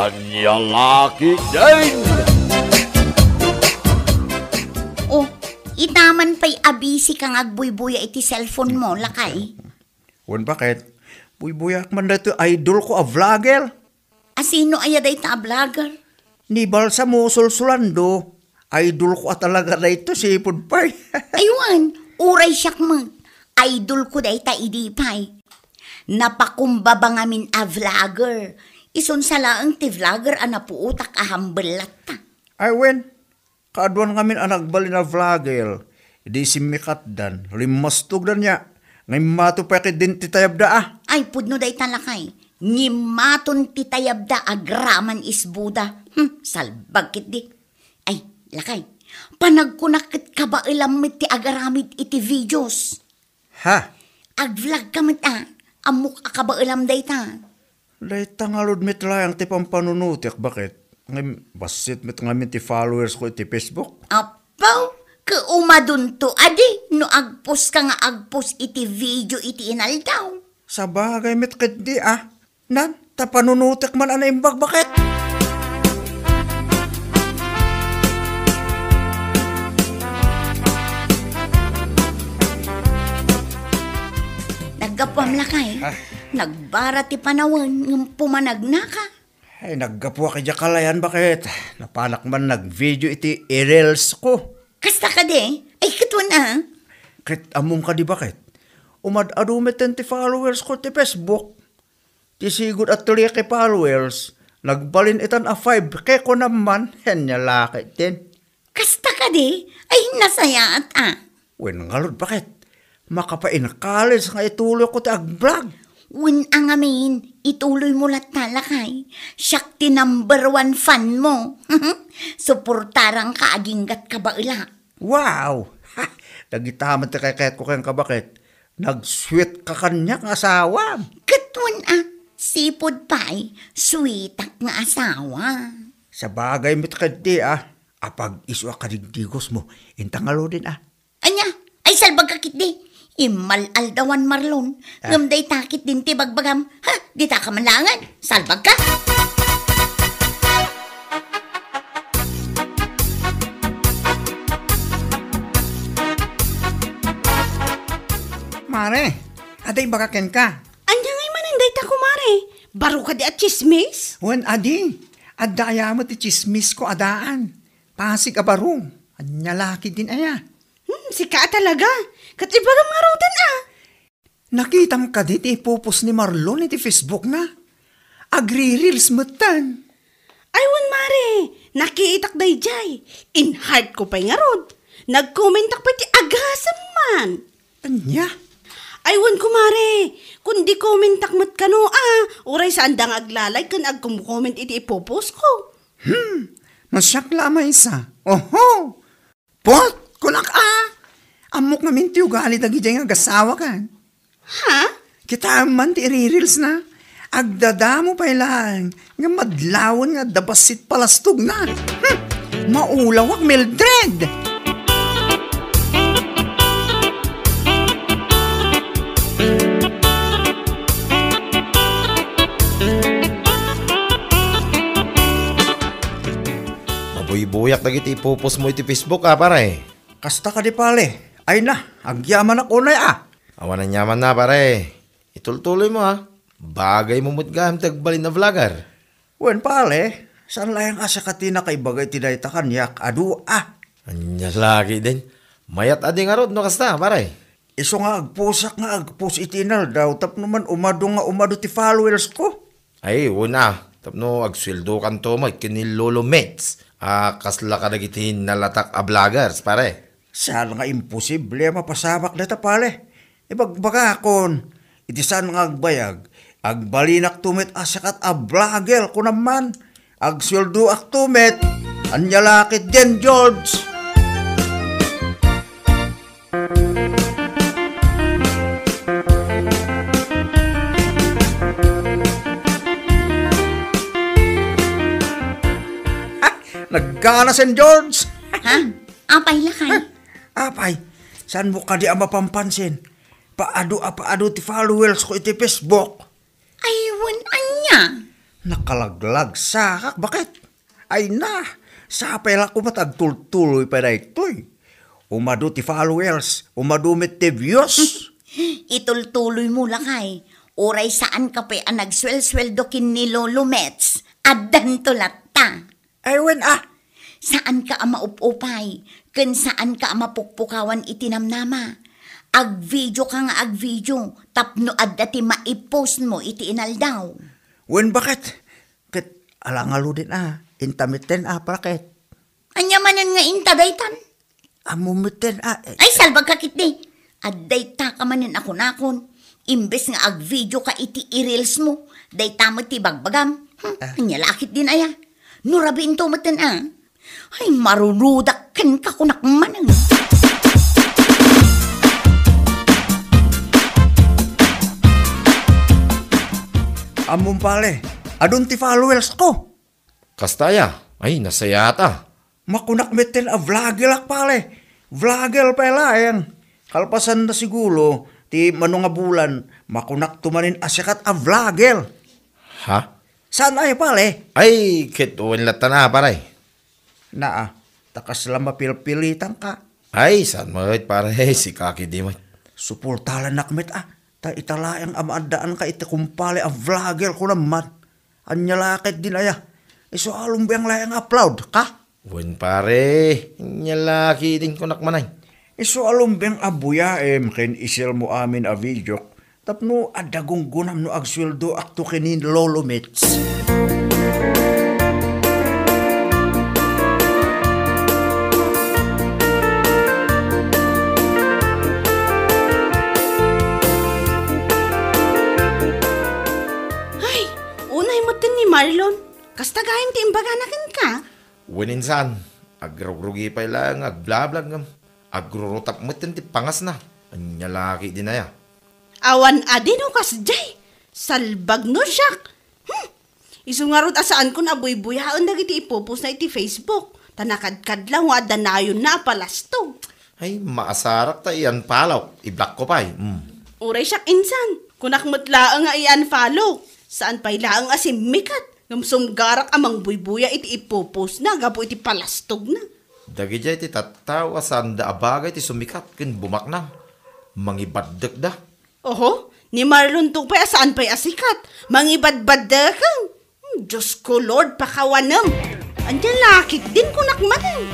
Anya laki din! Oh, itaman pa'y abisi kang agbuy-buya iti cellphone mo, lakay. Wan bakit? Buy-buyak man dito idol ko a vlogger. Asino aya day ta vlogger? Ni Balsa mo sulsulando. Idol ko talaga dito si Pudpay. Aywan, uray siyak mo. Idol ko day ta idipay. Napakumbaba ngamin a vlogger. Ison sala ang ti vlogger anapuutak ahambelat ta. Ay wen, kaadwan ngamin anak bali na vlogger. Di si Mikatdan, limastog na niya. Ngayon mato pa din titayab da ah. Ay, pudno day talakay. Ngimaton titayabda agraman isbuda. Salbagkit di. Ay, lakay. Panagkunakit ka ba ilamit ti agaramid iti videos? Ha? Ag-vlog ka mit amok ka ba ilam day ta? Day tangalod mit lang ti pampanunutik. Bakit? Ngayon, basit mit ngamin ti followers ko iti Facebook. Apaw, kaumadun to adi. No agpos ka nga agpos iti video iti inaldaw. Sa bagay mit kit di ah. Nan, tapanunutik man ana imbag. Bakit? Naggapuam lakay. Nagbara ti panawan ng pumanagna ka. Ay, naggapuwa kay Jakalayan. Bakit? Napanak man nag-video iti reels ko. Kasta ka di? Ay, katwan Kit among ka di bakit? Umad-adumit ti followers ko ti Facebook. Ti sigod at tuloy kay followers. Nagbalin itan a 5. Kaya ko naman, hen niya laki din. Kasta ka di? Ay, nasaya at Wen ngalod, bakit? Makapain college nga ituloy ko ti ag-vlog. Win ang amin, ituloy mo lat talakay. Siyak ti number 1 fan mo. Suportarang kaaginggat ka ba ila? Wow! Ha! Nagitaman ti kay ko kayang kabakit. Nag-sweet ka kanya ng asawa. Katwan sipod pa'y sweetak nga asawa. Sa bagay mit kadi apag iswa kadigdigos mo, intangalo din Anya, ay salbag kakit di. Imal-aldawan marlon. Ngamday takit din ti bagbagam. Ha, di ta ka manlangan. Salbag ka. Mare, aday bakaken ka. Anya ngay mananday ta kumare. Baro ka di at chismis? Wen adi, adaya mo ti chismis ko adaan. Pasig abaro. Anya laki din aya. Sika talaga. Katibagam nga rawdan Nakitam ka dit ipupos ni Marlon iti Facebook na. Agri-reels mutan. Aywan mare, nakiitak day jay. In heart ko pa'y nga rod. Nag-commentak pa ti agasam man. Anya? Aywan ko mare, kundi commentak mat kano uray saan dang aglalay kan agkum-comment iti ipupos ko. Masyak lamay isa. Oho! Pot! Kunak Amok namin ti ugali dagi dyan nga gasawa kan. Ha? Kita man ti reels na. Agdadamo pa ilang. Nga madlawan nga dabasit palastog na. Maulawak Mildred. Mabuy-buyak na iti ipupos mo iti Facebook pare. Kasta ka di pale. Ay na, agyaman ako na Awan na nyaman na pare. Itultuloy mo Bagay mo mutgam tagbalin na vlogger. Wen pale, saan layang asa katina kay bagay tinayta kanyak adu Anya lagi din. Mayat adi nga rod no kasta pare. Iso nga agpos itinal daw tap naman umado ti followers ko. Ay, una. Tapno agsweldo kanto mo kinilolo mates. Kasla ka nagitin nalatak a vloggers pare. Saan nga imposible mapasamak na pale. Ibagbaga akon. Iti saan nga agbayag. Agbalinak tumit asakat a vlogger ko naman. Agsweldo ak tumit. Anyalakit din George. Naggana St. George. Ha? Apay lakay. Apay, saan mo ka di mapampansin? Paado ti followers ko iti Facebook. Aywan anya. Nakalaglag sakak, bakit? Ay na, sapay lang ko matagtultuloy pa na ito'y. Umado ti followers, umadumit ti views. Itultuloy mo lakay. Oray saan ka pa ang nagswel-sweldo kin ni Lolo Mets. Addan to latta. Ay wen Saan ka ang maupupay? Kun saan ka ang mapukpukawan itinamnama? Ag-video ka nga ag-video. Tapno adda ti maipost mo iti inaldaw. wen bakit? Kat alangalo din intamiten parakit. Anya manan nga intabaitan? Amumiten Ay, salbag ka kit di. Adday ta ka manin ako nakon. Imbes nga ag-video ka iti i-reels mo. Day tamot ti bagbagam. Anya lakit din aya. Nurabin to matan Ay, marurudak kan ka kunak manang. Among pale, adun ti followers ko. Kastaya, ay nasayata. Makunak meten vlogger pale. Vlogger pala yang. Kalpasan na siguro, ti manong nga bulan, makunak tumanin asyakat vlogger. Ha? Saan ay pale? Ay, kituin lata na paray. Takas lang mapilpilitan ka. Ay, saan mo paray, si Kaki di mo. Supportalan nakmet ta italayang amaandaan ka iti kumpale vlogger ko naman. Anya lakit din aya. Iso along biyang layang upload ka? Wen pare, nyalaki din ko nakmanay. Iso along biyang abuyaem ken isil mo amin a video. Tapno adagong gunam no agsweldo akto kinin Lolo Mets. Ay, unay mo din ni Marlon. Kasta gayam ti imbaganakan ka. Weninsan, agrugrugi pa lang, agblablag ngam. Agrurutap mo ti pangas na. Anyalaki din na ya. Awan adino kasjay. Salbag no siyak. Isungarot asaan kun abuy-buyaon dagiti ipupos na iti Facebook. Tanakadkad lang wada na yun na palasto. Ay, maasarak ta iyan palaw. I-block ko pa Uray siyak insan. Kunak mutlaang nga iyan follow. Saan pa'y laang asimikat. Ngamsong garak amang buy-buya iti ipupos na. Gapo iti palastog na. Dagi jay ti tatawa sanda abagay ti sumikat ken bumaknang. Mangibaddak da. Oho, ni Marlon to pa saan pa'y asikat. Mangibadbadda kang. Diyos ko Lord, pakawanam. Andiyan lakit din kunak manang.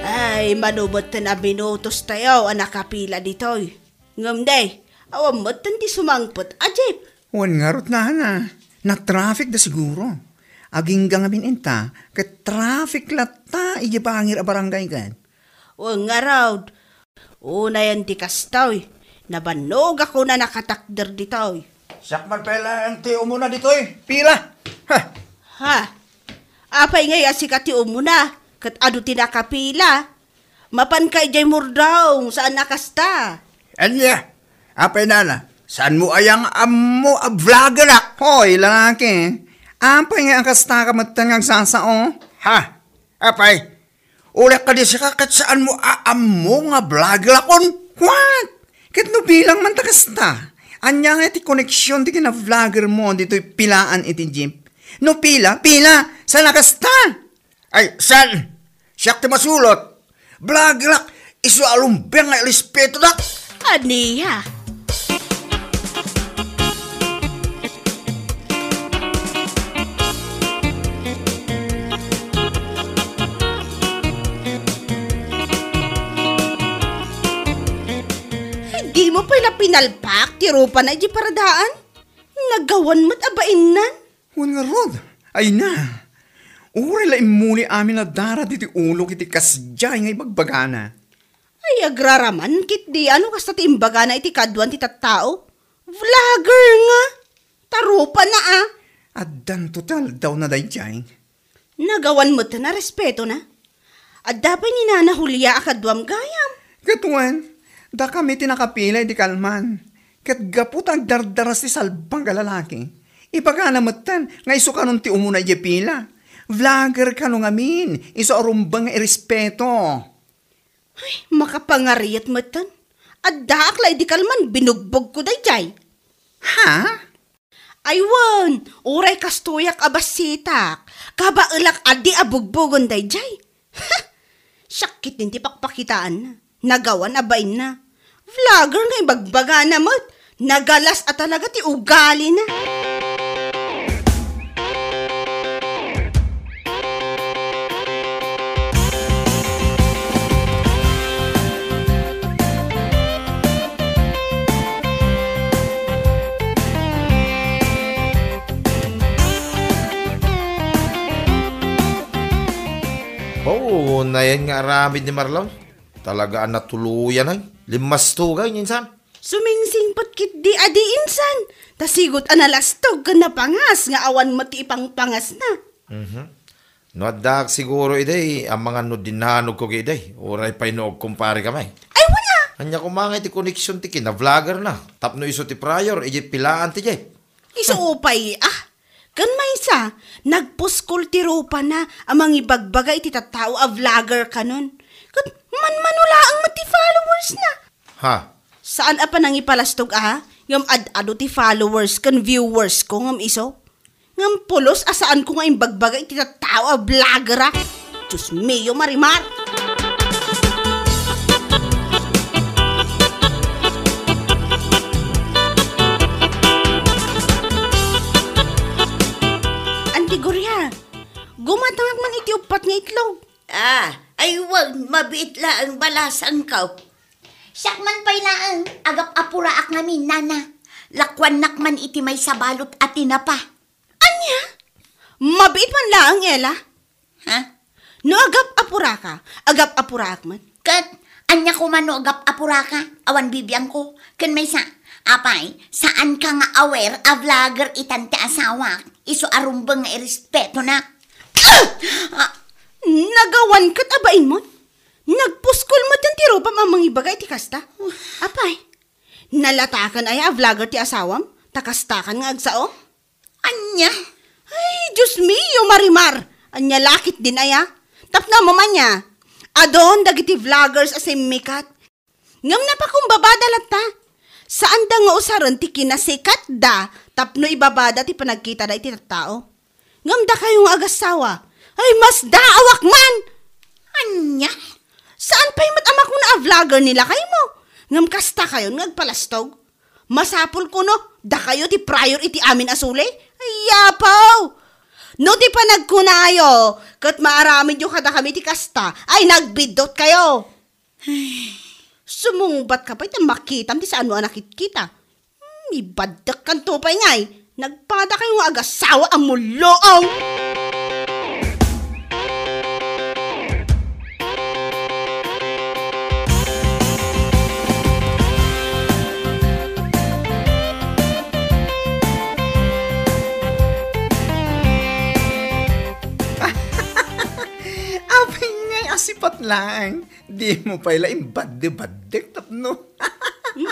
Ay, manubot na binutos tayo ang nakapila ditoy. Ngamday, awam mo't ti sumangpot, ajip. Wan nga rot na. Na-traffic da siguro. Aging gangamin inta, ka-traffic lata, ijibangir a barangay kan. O nga raw, una yan ti kastoy. Nabanog ako na nakatakder ditoy. Sakman pala ang tiyo muna dito'y. Pila! Ha? Apay ngay asikat ti umuna, kat adu ti nakapila. Mapan kay jay murdaw, saan nakasta? Anya, apay nana, saan mo ayang amo a vlogger ak? Hoy, lalaki. Apay nga ang kasta ka matangang sasao. Ha? Apay, ulit ka di siya kat saan mo amo nga vlogger akon? What? Kat no bilang man takasta. Anya nga iti koneksyon ti kina vlogger mo dito'y pilaan iti jeep. No pila, sa nakasta. Ay, saan? Siyak ti masulot. Vlogger ak, iso alumbeng nga ilispeto dak. Aniya? Hindi mo pala pinalpak, tirupa na di paradaan. Nagawan mo't abain nan. Wan nga rod, ay na. Uri la imuli amin na dara diti ulo kiti kasjay nga ibagbagana. Ay, agraraman, kit di ano kasta ti imbaga na iti kadwan ti tattao. Vlogger nga. Tarupa na Addan total daw na dayjay. Nagawan mo na respeto na. At dapat ni Nana Julia akadwam gayam. Katuan, da kami tinakapilay di kalman. Kat gaput ang dardaras ti salbang galalaki. Ipagana matan, nga iso kanong ti umuna pila. Vlogger ka nung amin, iso arumbang nga irespeto. Makapangariat matan. At daak di kalman binugbog ko dayjay. Ha? Aywan, uray kastuyak abasitak. Kabailak adi abugbogon dayjay. Ha! Sakit din ti pakpakitaan na. Nagawan abain na. Vlogger nga ibagbaga na mo't. Nagalas at talaga ti ugali na. Oo, na yan nga aramid ni Marlon. Talagaan na tuluyan ay. Limas tugay, ninsan. Sumingsingpot kit di adi insan. Tasigot analastog ka na pangas nga awan mati ipang pangas na. No, adak siguro iday, ang mga no dinanog ko iday. Oray pa inoog kumpare kamay. Ay wala! Anya kumangay ti connection ti kina vlogger na. Tapno iso ti prior, iji pilaan ti jay. Isuupay kan maysa, nagpuskol ti rupa na amang ibagbaga iti tattao a vlogger kanon. Kat manmanula ang mati followers na. Ha? Saan apa nang ipalastog Ngam ad-ado ti followers kan viewers ko ngam iso. Ngam pulos asaan ko nga imbagbaga iti tattao a vlogger Diyos mio Marimar. Antigorya, gumatangag man iti upat nga itlog. Ay wag mabitla ang balasang ka. Sakman pa'y laang, agap apuraak namin, nana. Lakwan nakman iti may sabalot at tinapa. Anya? Mabait man laang, Ella. Ha? No agap apuraak man. Kat, anya ko man no agap apuraka, awan bibiyang ko. Kan may apay, saan ka nga aware a vlogger itan ti asawa? Iso arumbang nga irespeto na. Nagawan kat abain mo? Nagpuskol mo tan tiro pa mamang ibagay ti kasta. Apay, nalatakan ay a vlogger ti asawam? Takastakan nga agsao? Anya? Ay, Diyos mio, Marimar! Anya lakit din aya. Tapna mo man niya. Adon, dagiti vloggers as mikat. Ngam na pa kung babadalat ta. Saan da nga usaran ti kinasikat da, tapno ibabada ti panagkita da iti tao. Ngam da kayong agasawa. Ay, mas daawak man! Anya? Saan pa'y matamak mo na a vlogger nila kayo mo? Ngam kasta kayo ngagpalastog. Masapol ko no, da kayo ti prior iti amin asuli? Ay, yapaw! No ti panagkunayo, kat maaramid yung kada kami ti kasta, ay nagbidot kayo. Sumungbat ka pa'y makitam ti saan mo anakit kita. Ibadak kan tupay ngay, nagpada kayo nga agasawa ang muloong. Asipat lang. Di mo pa ilaim badde-badde tapno.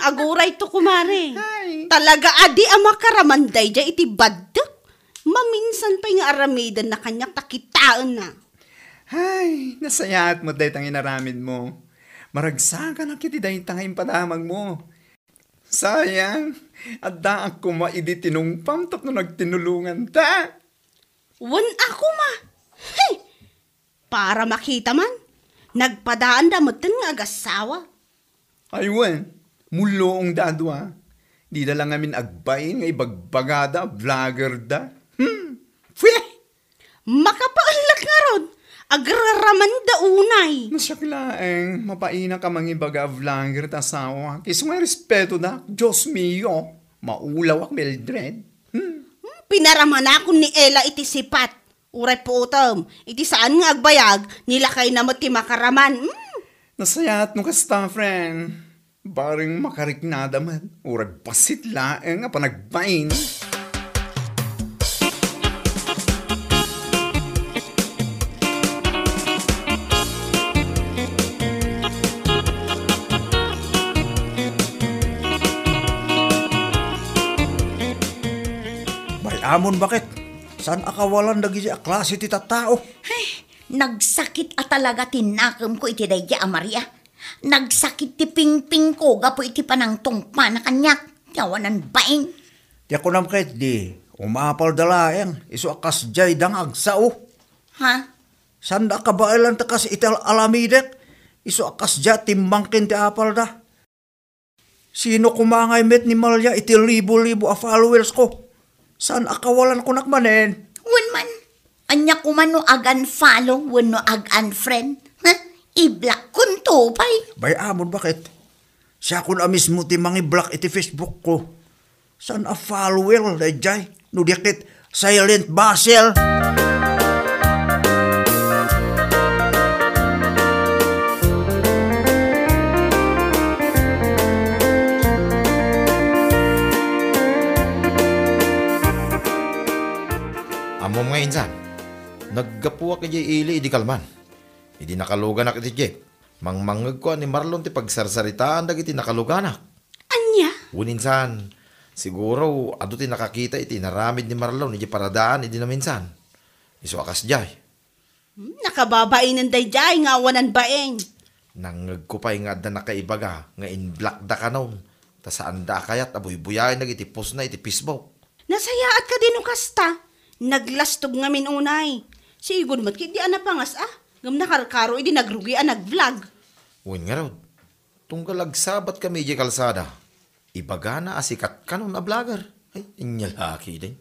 Aguray to kumare. Ay. Talaga adi ang makaramanday dya iti baddek. Maminsan pa nga aramidan na kanyak takitaan na. Ay, nasayat mo dahi tang inaramid mo. Maragsakan ang kiti dahi tangay padamag mo. Sayang, adda ako maidi tinungpam tapno nagtinulungan ta. Wan ako ma. Hey! Para makita man, nagpadaan da moten nga agasawa. Aywan, muloong dadwa. Di na lang amin agbayin nga ibagbagada, vlogger da. Fuye! Makapaalak nga ron, agraraman da unay. Nasyaklaeng, mapaina ka mangibaga vlogger ta sawa. Kiso nga respeto da, Diyos mio, maulaw ak Mildred. Pinaraman ako ni Ella iti sipat. Uray po utom, iti saan nga agbayag, nilakay na mo ti makaraman. Nasayat mo kasta, friend. Baring makariknada man. Urag pasit laeng nga panagbain. Bayamon bakit? Saan akawalan dagi siya klase ti tattao? Ay, nagsakit at talaga tinakam ko iti dayja, Maria. Nagsakit ti pingping ko, gapo iti panangtong panakanyak. Yawanan baing. Di ako nam kahit di, umapal dalayang, iso akas jay dang agsao. Ha? Sanda ka ba ilan takas ital alamidek, iso akas jay timbangkin ti apal da. Sino kumangay met ni Malya iti libo-libo a followers ko? Saan akawalan ko nakmanen? Wen man. Anya kumano ag-unfollow, wano ag-unfriend. Ha? I-block kun to, pay. Bay amon bakit? Siya ko na mismo ti mangi-block iti Facebook ko. Saan a follower da jay? No dikit silent basel. Amo mga insan, naggapuwa kay ili idi kalman. Idi nakaluganak iti Jeep. Mangmangag ko ni Marlon ti pagsarsaritaan dagiti nakaluganak. Anya? Uninsan, siguro ado ti nakakita iti naramid ni Marlon iti paradaan idi na minsan. Iso akas jay. Nakababain ng dayjay nga awanan baeng. Nangag ko pa nga da nakaibaga nga in-black da ka noon. Ta saan da kayat abuy-buyain nagiti post na iti Facebook. Nasayaat ka din kasta. Naglastog nga minunay. Si Igon mat kiti ana pangas Ngam nakarkaro idi nagrugi nag-vlog. Uwin nga raw, tunggal agsabat kami di kalsada. Ibaga na asikat ka nun na vlogger. Ay, inyalaki din.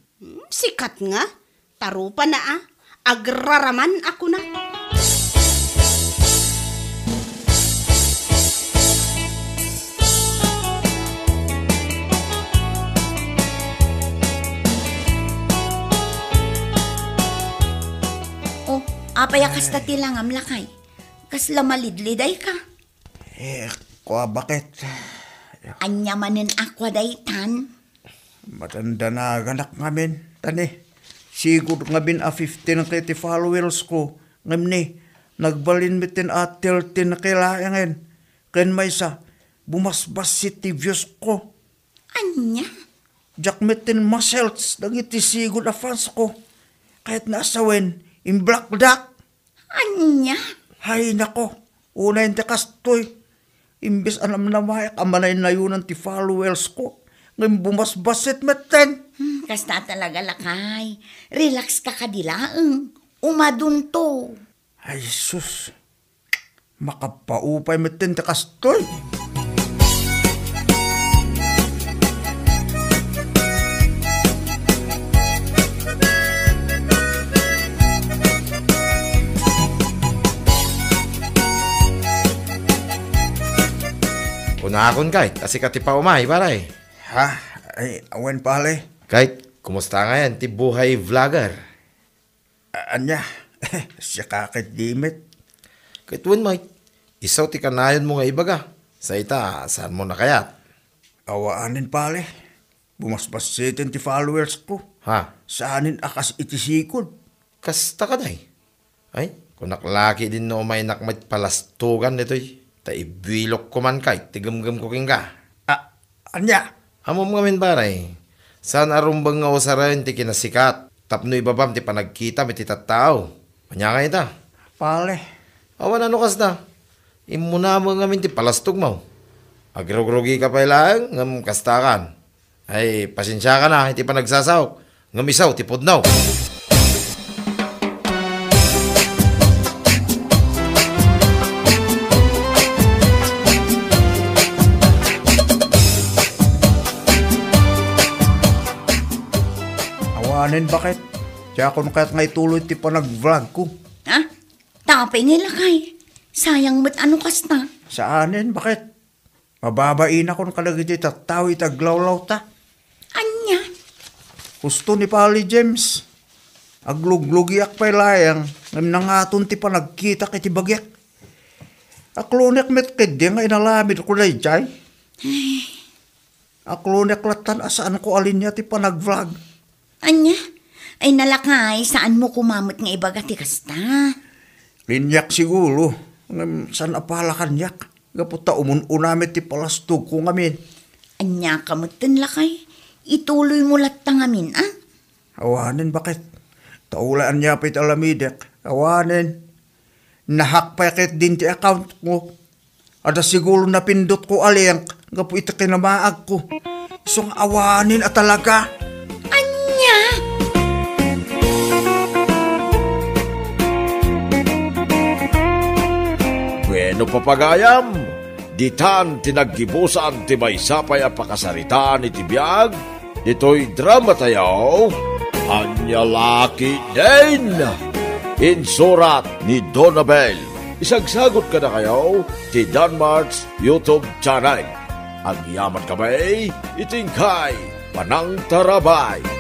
Sikat nga. Tarupa na Agraraman ako na. Apayakas ta tilang amlakay. Kas lamalidliday ka. Kwa bakit? Anya manen akwa daytan. Matanda na ganak ngamin, tani. Siguro nga bin 15 ang kiti followers ko. Ngam ni, nagbalin mitin at 13 na kailangan. Ken may sa, bumasbas si views ko. Anya? Jak mitin muscles, nagiti siguro na fans ko. Kahit nasawen, in black duck. Anya? Hay nako, una yung tekastoy. Imbes alam na mayak, amanay na yun ang ti followers ko. Ngayon bumasbasit meten. Kasta talaga lakay. Relax ka kadilaang. Umadun to. Ay sus, makapaupay meten tekastoy. Kunakon kahit, kasi ka ti pa umay, paray. Ha? Ay, awen pale. Kahit, kumusta nga yan, ti buhay vlogger? Anya, siya kakit dimit. Kahit win, Mike, isaw ti kanayon mo nga ibaga. Sa ita, saan mo na kayat? Awaanin pale. Bumasbasitin ti followers ko. Ha? Saanin akas itisikod. Kasta ka day. Ay, kung naklaki din no may nakmat palastugan nito'y. Ta ibilok ko man kay, tigamgam ko king ka. Anya? Hamom nga min baray. Saan arumbang nga usaran ti kinasikat. Tapno ibabam ti panagkita mit tattao. Anya nga ita. Pale. Awan ano kas na. Imuna mo nga min ti palastog mo. Agrog-rogi ka pa ilang, ngam kastakan. Ay, pasensya ka na, iti pa nagsasawak. Ngam isaw, ti pudnaw. Awanin bakit? Kaya kung kaya't ngay tuloy ti pa nag-vlog ko. Ha? Tapay nila kay. Sayang mo't ano kas na. Saanin bakit? Mababain ako ng kalagiti tattaw itaglawlaw ta. Anya? Gusto ni Pali James. Agluglugiak pa ilayang. Ngam nangaton ti pa nagkita kiti bagyak. Aklunek met kedi nga inalamid ko na jay. Aklunek latan asaan ko alin niya ti pa nag-vlog. Anya? Ay nalakay, saan mo kumamot nga ibaga ti kasta? Linyak siguro. Saan apala kanyak? Gaputa umunamit ti palastog ko ngamin. Anya kamutin lakay. Ituloy mo lat tangamin, Awanin bakit? Taulaan niya pa italamidek. Awanin. Nahak pa kit din ti account mo. Ada siguro napindot ko aliyang nga po ita kinamaag ko. Isong awanin at talaga. Anya? Bueno papagayam, ditan tinaggibusan ti may sapay a pakasaritaan iti biyag, dito'y drama tayo, Anya Laki din! Insurat ni Donabel. Isagsagot ka na kayo ti Danmar's YouTube channel. Ang yaman kamay, itingkay, Panang Tarabay.